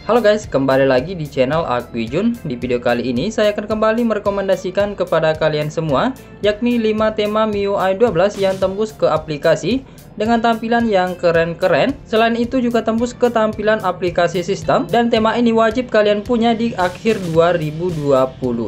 Halo guys, kembali lagi di channel Aquijun. Di video kali ini saya akan kembali merekomendasikan kepada kalian semua yakni 5 tema MIUI 12 yang tembus ke aplikasi dengan tampilan yang keren-keren. Selain itu juga tembus ke tampilan aplikasi sistem, dan tema ini wajib kalian punya di akhir 2020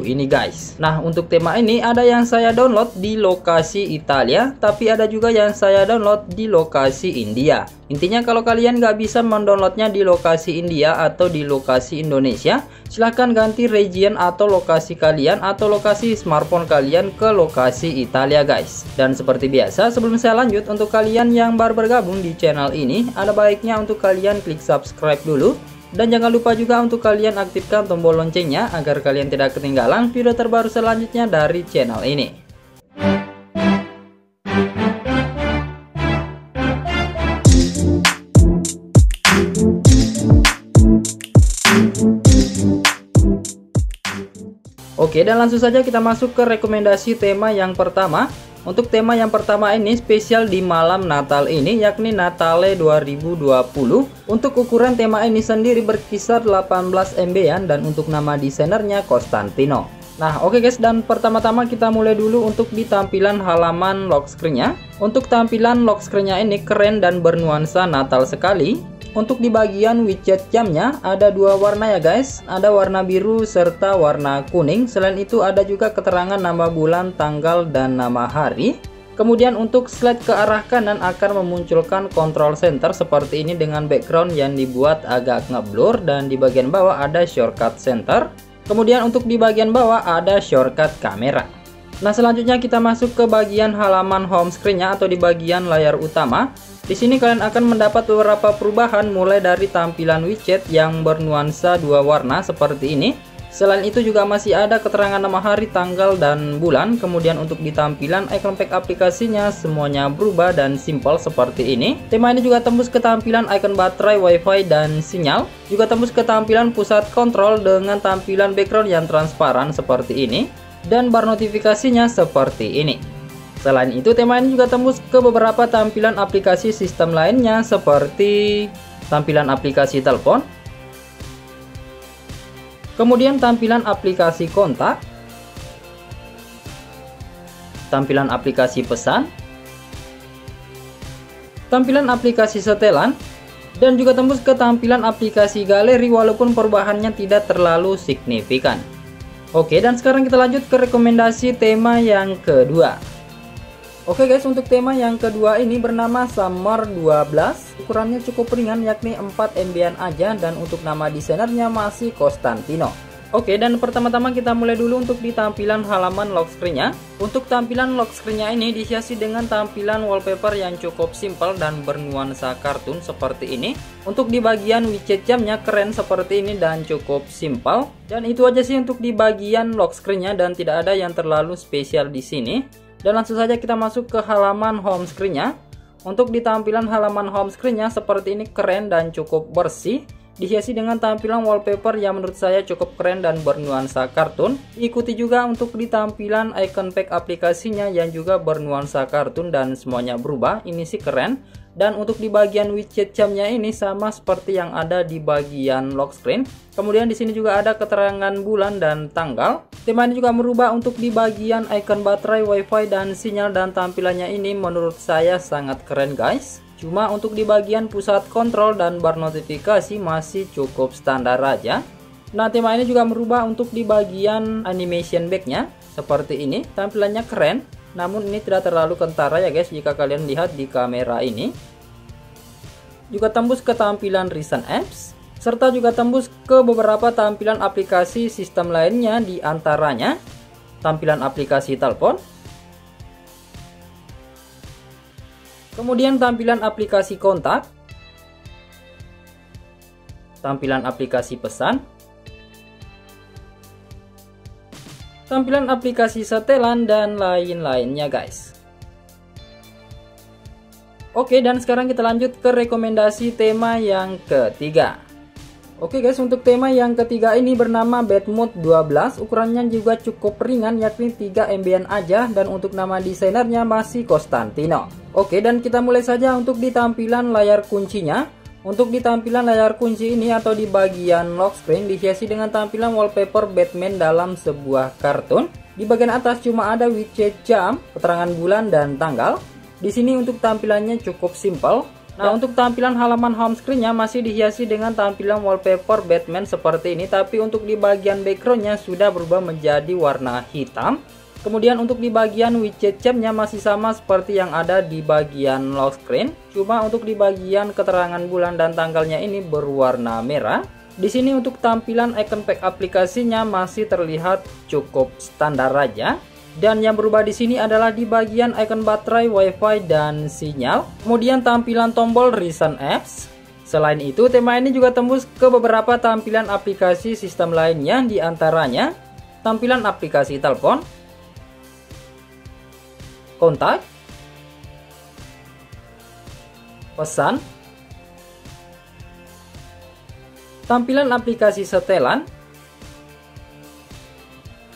ini guys. Nah, untuk tema ini ada yang saya download di lokasi Italia, tapi ada juga yang saya download di lokasi India. Intinya kalau kalian nggak bisa mendownloadnya di lokasi India atau di lokasi Indonesia, silahkan ganti region atau lokasi kalian atau lokasi smartphone kalian ke lokasi Italia guys. Dan seperti biasa, sebelum saya lanjut, untuk kalian yang baru bergabung di channel ini, ada baiknya untuk kalian klik subscribe dulu. Dan jangan lupa juga untuk kalian aktifkan tombol loncengnya agar kalian tidak ketinggalan video terbaru selanjutnya dari channel ini. Oke, dan langsung saja kita masuk ke rekomendasi tema yang pertama. Untuk tema yang pertama ini spesial di malam Natal ini, yakni Natale 2020. Untuk ukuran tema ini sendiri berkisar 18 MB-an dan untuk nama desainernya Costantino. Nah, oke guys, dan pertama-tama kita mulai dulu untuk di tampilan halaman lock screen-nya. Untuk tampilan lock screen-nya ini keren dan bernuansa Natal sekali. Untuk di bagian widget jamnya ada dua warna ya guys, ada warna biru serta warna kuning. Selain itu ada juga keterangan nama bulan, tanggal, dan nama hari. Kemudian untuk slide ke arah kanan akan memunculkan control center seperti ini dengan background yang dibuat agak ngeblur, dan di bagian bawah ada shortcut center. Kemudian untuk di bagian bawah ada shortcut kamera. Nah, selanjutnya kita masuk ke bagian halaman home screen-nya atau di bagian layar utama. Di sini kalian akan mendapat beberapa perubahan mulai dari tampilan widget yang bernuansa dua warna seperti ini. Selain itu juga masih ada keterangan nama hari, tanggal, dan bulan. Kemudian untuk di tampilan icon pack aplikasinya semuanya berubah dan simple seperti ini. Tema ini juga tembus ke tampilan icon baterai, wifi, dan sinyal. Juga tembus ke tampilan pusat kontrol dengan tampilan background yang transparan seperti ini. Dan bar notifikasinya seperti ini. Selain itu, tema ini juga tembus ke beberapa tampilan aplikasi sistem lainnya seperti tampilan aplikasi telepon, kemudian tampilan aplikasi kontak, tampilan aplikasi pesan, tampilan aplikasi setelan, dan juga tembus ke tampilan aplikasi galeri walaupun perubahannya tidak terlalu signifikan. Oke, dan sekarang kita lanjut ke rekomendasi tema yang kedua. Oke guys, untuk tema yang kedua ini bernama Summer 12. Ukurannya cukup ringan yakni 4 MB-an aja, dan untuk nama desainernya masih Costantino. Oke, dan pertama-tama kita mulai dulu untuk di tampilan halaman lock screen-nya. Untuk tampilan lock screen-nya ini dihiasi dengan tampilan wallpaper yang cukup simple dan bernuansa kartun seperti ini. Untuk di bagian widget jamnya keren seperti ini dan cukup simple. Dan itu aja sih untuk di bagian lock screen-nya, dan tidak ada yang terlalu spesial di sini. Dan langsung saja kita masuk ke halaman home screen-nya. Untuk di tampilan halaman home screen-nya seperti ini keren dan cukup bersih. Dihiasi dengan tampilan wallpaper yang menurut saya cukup keren dan bernuansa kartun. Ikuti juga untuk di tampilan icon pack aplikasinya yang juga bernuansa kartun dan semuanya berubah. Ini sih keren. Dan untuk di bagian widget jamnya ini sama seperti yang ada di bagian lock screen. Kemudian di sini juga ada keterangan bulan dan tanggal. Tema ini juga merubah untuk di bagian icon baterai, wifi, dan sinyal, dan tampilannya ini menurut saya sangat keren guys. Cuma untuk di bagian pusat kontrol dan bar notifikasi masih cukup standar aja. Nah, tema ini juga merubah untuk di bagian animation backnya seperti ini. Tampilannya keren, namun ini tidak terlalu kentara ya guys jika kalian lihat di kamera ini. Juga tembus ke tampilan recent apps, serta juga tembus ke beberapa tampilan aplikasi sistem lainnya, di antaranya tampilan aplikasi telepon, kemudian tampilan aplikasi kontak, tampilan aplikasi pesan, tampilan aplikasi setelan, dan lain-lainnya guys. Oke, dan sekarang kita lanjut ke rekomendasi tema yang ketiga. Oke guys, untuk tema yang ketiga ini bernama Bad Mood 12. Ukurannya juga cukup ringan yakni 3 MB-an aja, dan untuk nama desainernya masih Costantino. Oke, dan kita mulai saja untuk di tampilan layar kuncinya. Untuk di tampilan layar kunci ini atau di bagian lock screen dihiasi dengan tampilan wallpaper Batman dalam sebuah kartun. Di bagian atas cuma ada widget jam, keterangan bulan dan tanggal. Di sini untuk tampilannya cukup simpel. Nah, untuk tampilan halaman home screen-nya masih dihiasi dengan tampilan wallpaper Batman seperti ini, tapi untuk di bagian background-nya sudah berubah menjadi warna hitam. Kemudian untuk di bagian widget jamnya masih sama seperti yang ada di bagian lock screen. Cuma untuk di bagian keterangan bulan dan tanggalnya ini berwarna merah. Di sini untuk tampilan icon pack aplikasinya masih terlihat cukup standar aja. Dan yang berubah di sini adalah di bagian icon baterai, wifi dan sinyal. Kemudian tampilan tombol recent apps. Selain itu, tema ini juga tembus ke beberapa tampilan aplikasi sistem lainnya, di antaranya tampilan aplikasi telepon, kontak, pesan, tampilan aplikasi setelan,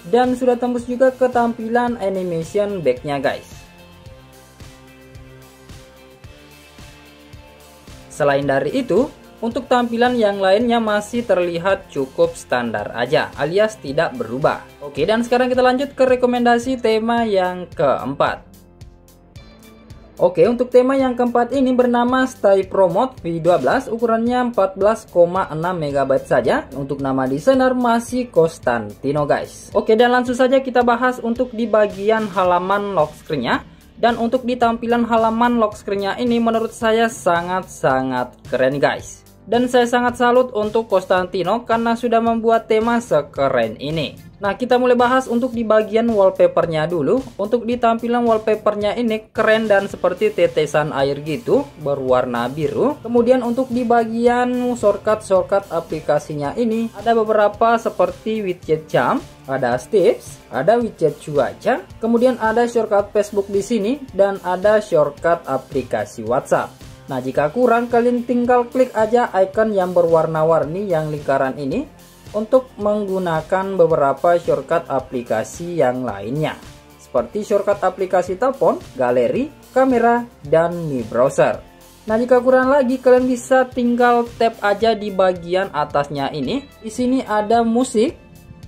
dan sudah tembus juga ke tampilan animation back-nya guys. Selain dari itu, untuk tampilan yang lainnya masih terlihat cukup standar aja, alias tidak berubah. Oke, dan sekarang kita lanjut ke rekomendasi tema yang keempat. Oke, untuk tema yang keempat ini bernama Stay Pro Mode V12, ukurannya 14,6 MB saja. Untuk nama desainer masih Costantino guys. Oke, dan langsung saja kita bahas untuk di bagian halaman lock screen-nya. Dan untuk di tampilan halaman lock screen-nya ini menurut saya sangat-sangat keren guys. Dan saya sangat salut untuk Costantino karena sudah membuat tema sekeren ini. Nah, kita mulai bahas untuk di bagian wallpapernya dulu. Untuk di tampilan wallpapernya ini keren dan seperti tetesan air gitu, berwarna biru. Kemudian untuk di bagian shortcut aplikasinya ini ada beberapa seperti widget jam, ada tips, ada widget cuaca, kemudian ada shortcut Facebook di sini dan ada shortcut aplikasi WhatsApp. Nah, jika kurang kalian tinggal klik aja icon yang berwarna-warni yang lingkaran ini untuk menggunakan beberapa shortcut aplikasi yang lainnya. Seperti shortcut aplikasi telepon, galeri, kamera, dan Mi Browser. Nah, jika kurang lagi kalian bisa tinggal tap aja di bagian atasnya ini. Di sini ada musik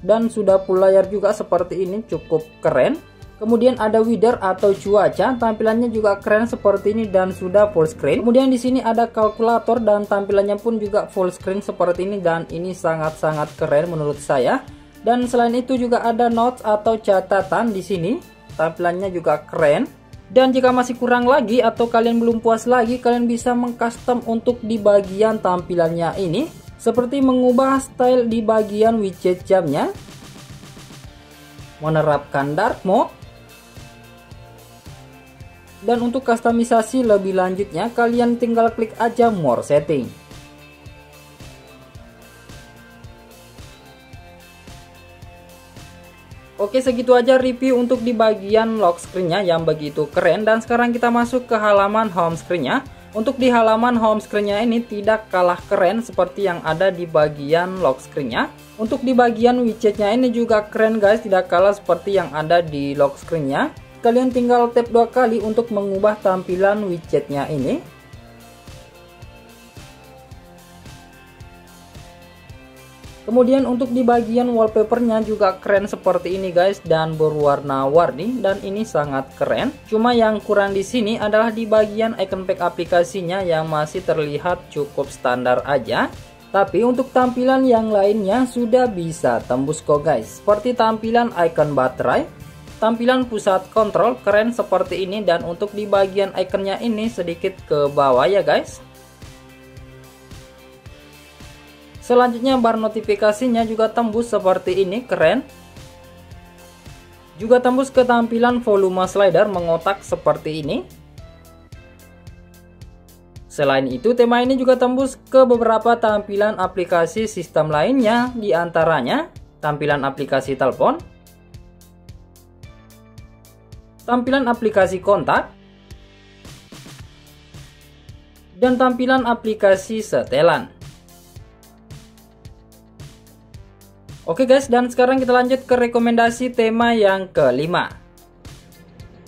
dan sudah full layar juga seperti ini, cukup keren. Kemudian ada weather atau cuaca, tampilannya juga keren seperti ini dan sudah full screen. Kemudian di sini ada kalkulator dan tampilannya pun juga full screen seperti ini dan ini sangat-sangat keren menurut saya. Dan selain itu juga ada notes atau catatan di sini, tampilannya juga keren. Dan jika masih kurang lagi atau kalian belum puas lagi, kalian bisa mengcustom untuk di bagian tampilannya ini, seperti mengubah style di bagian widget jamnya, menerapkan dark mode. Dan untuk customisasi lebih lanjutnya, kalian tinggal klik aja more setting. Oke, segitu aja review untuk di bagian lock screen-nya yang begitu keren. Dan sekarang kita masuk ke halaman home screen-nya. Untuk di halaman home screen-nya ini tidak kalah keren seperti yang ada di bagian lock screen-nya. Untuk di bagian widgetnya ini juga keren guys, tidak kalah seperti yang ada di lock screen-nya. Kalian tinggal tap 2 kali untuk mengubah tampilan widgetnya ini. Kemudian untuk di bagian wallpapernya juga keren seperti ini guys dan berwarna-warni dan ini sangat keren. Cuma yang kurang di sini adalah di bagian icon pack aplikasinya yang masih terlihat cukup standar aja. Tapi untuk tampilan yang lainnya sudah bisa tembus kok guys. Seperti tampilan icon baterai, tampilan pusat kontrol keren seperti ini, dan untuk di bagian ikonnya ini sedikit ke bawah ya guys. Selanjutnya bar notifikasinya juga tembus seperti ini, keren. Juga tembus ke tampilan volume slider mengotak seperti ini. Selain itu, tema ini juga tembus ke beberapa tampilan aplikasi sistem lainnya, di antaranya tampilan aplikasi telepon, tampilan aplikasi kontak, dan tampilan aplikasi setelan. Oke guys, dan sekarang kita lanjut ke rekomendasi tema yang kelima.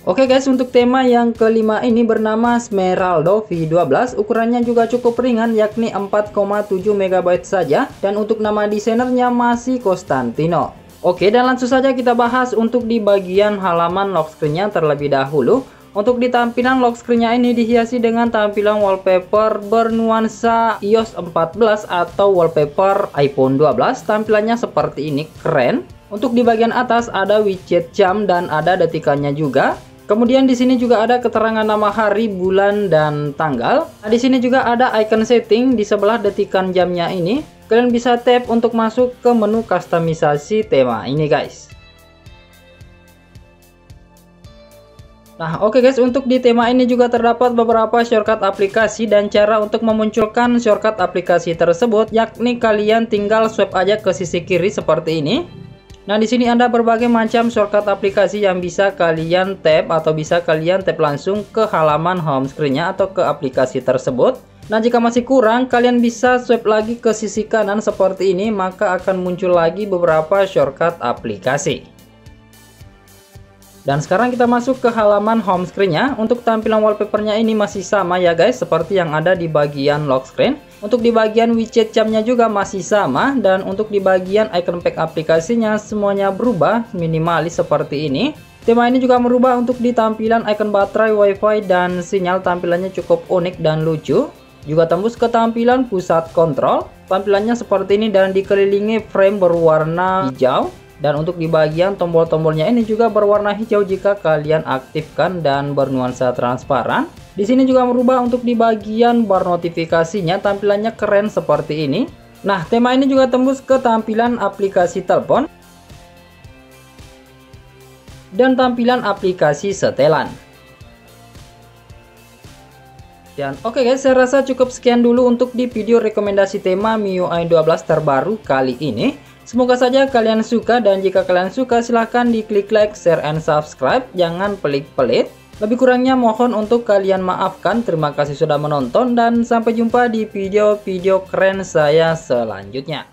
Oke guys, untuk tema yang kelima ini bernama Smeraldo V12. Ukurannya juga cukup ringan, yakni 4,7 MB saja. Dan untuk nama desainernya masih Costantino. Oke, dan langsung saja kita bahas untuk di bagian halaman lock screen-nya terlebih dahulu. Untuk di tampilan lock screen-nya ini dihiasi dengan tampilan wallpaper bernuansa iOS 14 atau wallpaper iPhone 12. Tampilannya seperti ini, keren. Untuk di bagian atas ada widget jam dan ada detikannya juga. Kemudian di sini juga ada keterangan nama hari, bulan, dan tanggal. Nah, di sini juga ada icon setting di sebelah detikan jamnya ini. Kalian bisa tap untuk masuk ke menu kustomisasi tema ini guys. Nah, oke guys, untuk di tema ini juga terdapat beberapa shortcut aplikasi dan cara untuk memunculkan shortcut aplikasi tersebut, yakni kalian tinggal swipe aja ke sisi kiri seperti ini. Nah, di sini ada berbagai macam shortcut aplikasi yang bisa kalian tap atau bisa kalian tap langsung ke halaman home screen-nya atau ke aplikasi tersebut. Nah, jika masih kurang, kalian bisa swipe lagi ke sisi kanan seperti ini, maka akan muncul lagi beberapa shortcut aplikasi. Dan sekarang kita masuk ke halaman home screen-nya. Untuk tampilan wallpapernya ini masih sama ya guys, seperti yang ada di bagian lock screen. Untuk di bagian widget jamnya juga masih sama, dan untuk di bagian icon pack aplikasinya semuanya berubah minimalis seperti ini. Tema ini juga merubah untuk di tampilan icon baterai, wifi, dan sinyal. Tampilannya cukup unik dan lucu. Juga tembus ke tampilan pusat kontrol. Tampilannya seperti ini dan dikelilingi frame berwarna hijau. Dan untuk di bagian tombol-tombolnya ini juga berwarna hijau jika kalian aktifkan dan bernuansa transparan. Di sini juga merubah untuk di bagian bar notifikasinya, tampilannya keren seperti ini. Nah, tema ini juga tembus ke tampilan aplikasi telepon dan tampilan aplikasi setelan. Dan oke guys, saya rasa cukup sekian dulu untuk di video rekomendasi tema MIUI 12 terbaru kali ini. Semoga saja kalian suka, dan jika kalian suka silahkan diklik like, share, and subscribe. Jangan pelit-pelit. Lebih kurangnya mohon untuk kalian maafkan. Terima kasih sudah menonton dan sampai jumpa di video-video keren saya selanjutnya.